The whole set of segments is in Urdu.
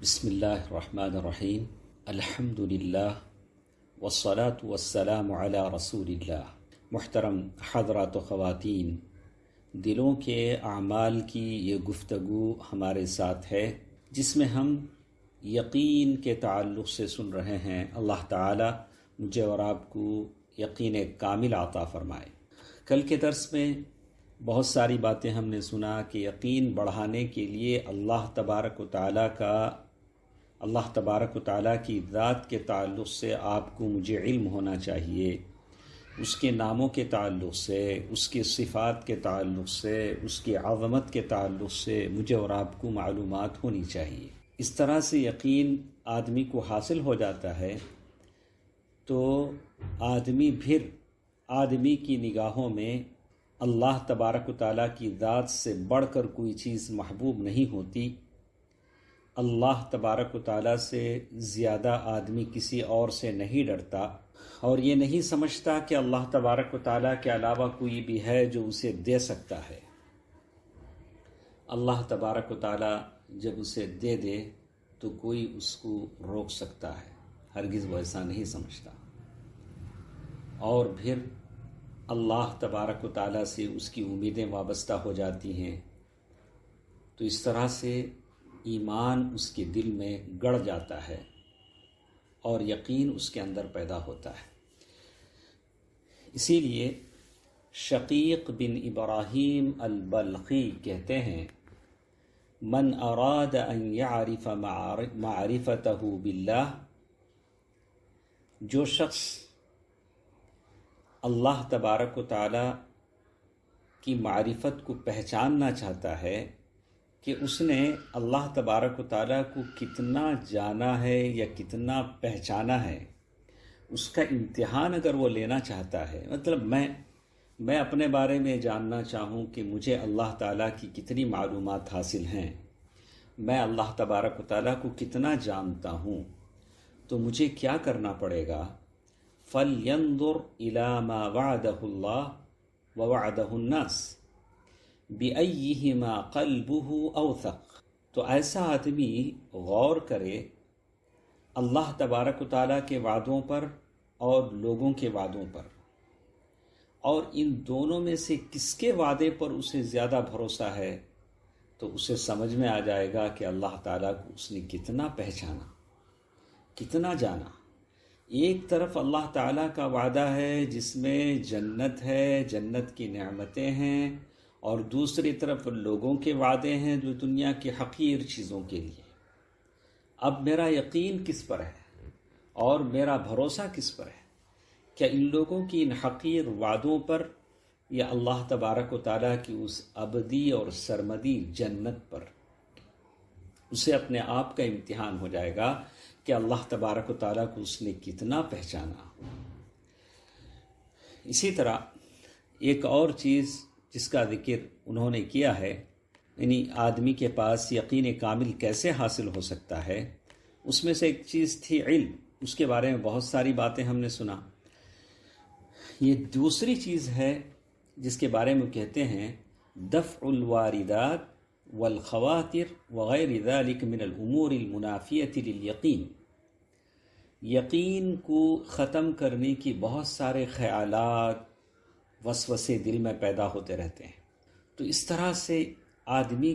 بسم اللہ الرحمن الرحیم الحمد للہ والصلاة والسلام علی رسول اللہ۔ محترم حضرات و خواتین، دلوں کے اعمال کی یہ گفتگو ہمارے ساتھ ہے جس میں ہم یقین کے تعلق سے سن رہے ہیں۔ اللہ تعالی مجھے اور آپ کو یقین کامل عطا فرمائے۔ کل کے درس میں بہت ساری باتیں ہم نے سنا کہ یقین بڑھانے کے لیے اللہ تبارک و تعالیٰ کی ذات کے تعلق سے آپ کو مجھے علم ہونا چاہیے، اس کے ناموں کے تعلق سے، اس کے صفات کے تعلق سے، اس کی عظمت کے تعلق سے مجھے اور آپ کو معلومات ہونی چاہیے۔ اس طرح سے یقین آدمی کو حاصل ہو جاتا ہے تو آدمی کی نگاہوں میں اللہ تبارک و تعالیٰ کی ذات سے بڑھ کر کوئی چیز محبوب نہیں ہوتی۔ اللہ تبارک و تعالیٰ سے زیادہ آدمی کسی اور سے نہیں ڈرتا اور یہ نہیں سمجھتا کہ اللہ تبارک و تعالیٰ کے علاوہ کوئی بھی ہے جو اسے دے سکتا ہے۔ اللہ تبارک و تعالیٰ جب اسے دے دے تو کوئی اس کو روک سکتا ہے، ہرگز وہ ایسا نہیں سمجھتا۔ اور پھر اللہ تبارک و تعالیٰ سے اس کی امیدیں وابستہ ہو جاتی ہیں، تو اس طرح سے ایمان اس کے دل میں گڑ جاتا ہے اور یقین اس کے اندر پیدا ہوتا ہے۔ اسی لیے شقیق بن ابراہیم البلخی کہتے ہیں، من اراد ان یعرف معرفتہ باللہ، جو شخص اللہ تبارک و تعالی کی معرفت کو پہچاننا چاہتا ہے کہ اس نے اللہ تبارک و تعالیٰ کو کتنا جانا ہے یا کتنا پہچانا ہے، اس کا امتحان اگر وہ لینا چاہتا ہے، مطلب میں اپنے بارے میں جاننا چاہوں کہ مجھے اللہ تعالیٰ کی کتنی معلومات حاصل ہیں، میں اللہ تبارک و تعالیٰ کو کتنا جانتا ہوں، تو مجھے کیا کرنا پڑے گا؟ فَلْيَنْظُرْ إِلَى مَا وَعَدَهُ اللَّهُ وَوَعَدَهُ النَّاسِ بِأَيِّهِمَا قَلْبُهُ أَوْثَقُ۔ تو ایسا آدمی غور کرے اللہ تبارک و تعالیٰ کے وعدوں پر اور لوگوں کے وعدوں پر، اور ان دونوں میں سے کس کے وعدے پر اسے زیادہ بھروسہ ہے، تو اسے سمجھ میں آ جائے گا کہ اللہ تعالیٰ کو اس نے کتنا پہچانا، کتنا جانا۔ ایک طرف اللہ تعالیٰ کا وعدہ ہے جس میں جنت ہے، جنت کی نعمتیں ہیں، اور دوسری طرف لوگوں کے وعدے ہیں جو دنیا کی حقیر چیزوں کے لیے۔ اب میرا یقین کس پر ہے اور میرا بھروسہ کس پر ہے؟ کیا ان لوگوں کی ان حقیر وعدوں پر یا اللہ تبارک و تعالیٰ کی اس ابدی اور سرمدی جنت پر؟ اسے اپنے آپ کا امتحان ہو جائے گا کہ اللہ تبارک و تعالیٰ کو اس نے کتنا پہچانا۔ اسی طرح ایک اور چیز جس کا ذکر انہوں نے کیا ہے، یعنی آدمی کے پاس یقین کامل کیسے حاصل ہو سکتا ہے، اس میں سے ایک چیز تھی علم۔ اس کے بارے میں بہت ساری باتیں ہم نے سنا۔ یہ دوسری چیز ہے جس کے بارے میں کہتے ہیں دفع الواردات والخواطر وغیر ذلك من الامور المنافیة للیقین۔ یقین کو ختم کرنے کی بہت سارے خیالات، وسوسے دل میں پیدا ہوتے رہتے ہیں، تو اس طرح سے آدمی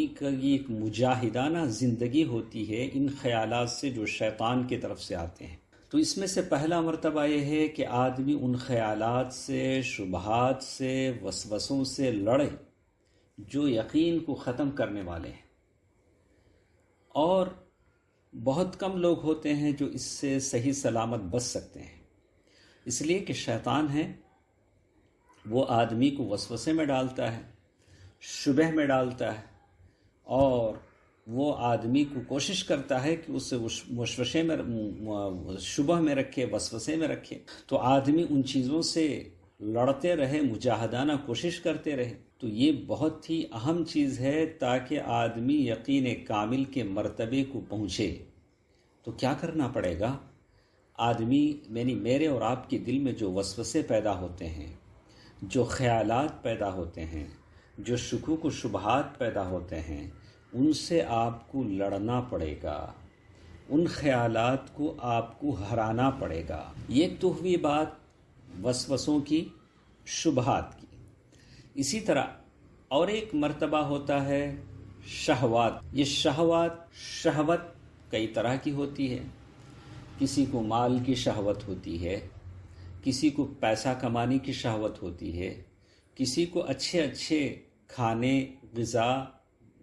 کا یہ ایک مجاہدانہ زندگی ہوتی ہے ان خیالات سے جو شیطان کی طرف سے آتے ہیں۔ تو اس میں سے پہلا مرتبہ یہ ہے کہ آدمی ان خیالات سے، شبہات سے، وسوسوں سے لڑے جو یقین کو ختم کرنے والے ہیں، اور بہت کم لوگ ہوتے ہیں جو اس سے صحیح سلامت بچ سکتے ہیں، اس لیے کہ شیطان ہے، وہ آدمی کو وسوسے میں ڈالتا ہے، شبہ میں ڈالتا ہے، اور وہ آدمی کو کوشش کرتا ہے کہ اسے وسوسے میں، شبہ میں رکھے، وسوسے میں رکھے۔ تو آدمی ان چیزوں سے لڑتے رہے، مجاہدانہ کوشش کرتے رہے، تو یہ بہت ہی اہم چیز ہے تاکہ آدمی یقین کامل کے مرتبے کو پہنچے۔ تو کیا کرنا پڑے گا؟ آدمی، یعنی میرے اور آپ کے دل میں جو وسوسے پیدا ہوتے ہیں، جو خیالات پیدا ہوتے ہیں، جو شکوک و شبہات پیدا ہوتے ہیں، ان سے آپ کو لڑنا پڑے گا، ان خیالات کو آپ کو ہرانا پڑے گا۔ یہ تو ہوئی بات وسوسوں کی، شبہات کی۔ اسی طرح اور ایک مرتبہ ہوتا ہے شہوات۔ یہ شہوت کئی طرح کی ہوتی ہے۔ کسی کو مال کی شہوت ہوتی ہے، کسی کو پیسہ کمانے کی شہوت ہوتی ہے، کسی کو اچھے اچھے کھانے، غذا،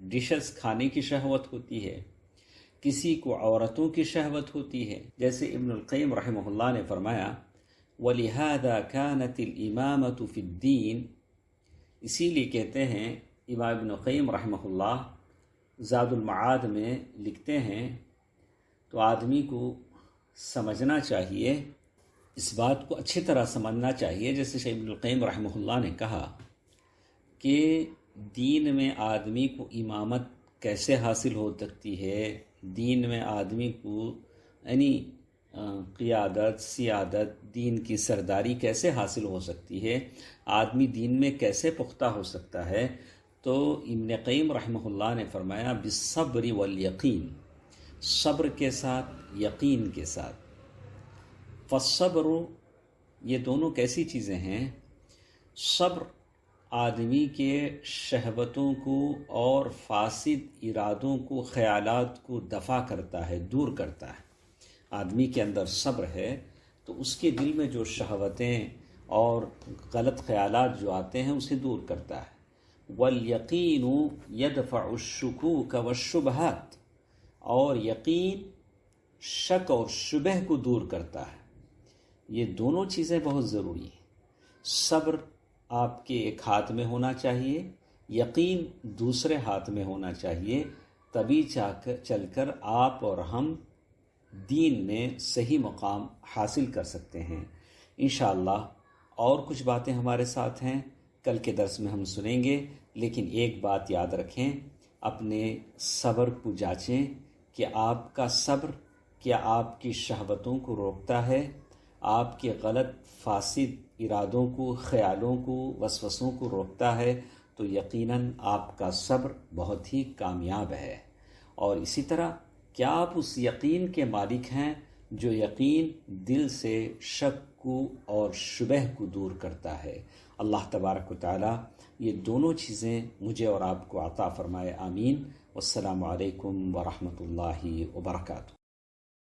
ڈشز کھانے کی شہوت ہوتی ہے، کسی کو عورتوں کی شہوت ہوتی ہے۔ جیسے ابن القیم رحمہ اللہ نے فرمایا وَلِهَذَا كَانَتِ الْإِمَامَةُ فِي الدِّينِ، اسی لیے کہتے ہیں امام ابن القیم رحمہ اللہ زاد المعاد میں لکھتے ہیں، تو آدمی کو سمجھنا چاہیے، اس بات کو اچھی طرح سمجھنا چاہیے، جیسے شیخ ابن القیم رحمہ اللہ نے کہا کہ دین میں آدمی کو امامت کیسے حاصل ہو سکتی ہے، دین میں آدمی کو یعنی قیادت، سیادت، دین کی سرداری کیسے حاصل ہو سکتی ہے، آدمی دین میں کیسے پختہ ہو سکتا ہے، تو ابن قیم رحمہ اللہ نے فرمایا بالصبر والیقین، صبر کے ساتھ، یقین کے ساتھ۔ فالصبر، یہ دونوں کیسی چیزیں ہیں؟ صبر آدمی کے شہوتوں کو اور فاسد ارادوں کو، خیالات کو دفع کرتا ہے، دور کرتا ہے۔ آدمی کے اندر صبر ہے تو اس کے دل میں جو شہوتیں اور غلط خیالات جو آتے ہیں اسے دور کرتا ہے۔ والیقین یدفع الشکوک والشبہات، اور یقین شک اور شبہ کو دور کرتا ہے۔ یہ دونوں چیزیں بہت ضروری ہیں۔ صبر آپ کے ایک ہاتھ میں ہونا چاہیے، یقین دوسرے ہاتھ میں ہونا چاہیے، تبھی چل کر آپ اور ہم دین میں صحیح مقام حاصل کر سکتے ہیں۔ انشاءاللہ اور کچھ باتیں ہمارے ساتھ ہیں، کل کے درس میں ہم سنیں گے، لیکن ایک بات یاد رکھیں، اپنے صبر کو جانچیں کہ آپ کا صبر کیا آپ کی شہوتوں کو روکتا ہے، آپ کے غلط فاسد ارادوں کو، خیالوں کو، وسوسوں کو روکتا ہے، تو یقیناً آپ کا صبر بہت ہی کامیاب ہے۔ اور اسی طرح کیا آپ اس یقین کے مالک ہیں جو یقین دل سے شک کو اور شبہ کو دور کرتا ہے؟ اللہ تبارک و تعالی یہ دونوں چیزیں مجھے اور آپ کو عطا فرمائے، آمین۔ والسلام علیکم ورحمۃ اللہ وبرکاتہ۔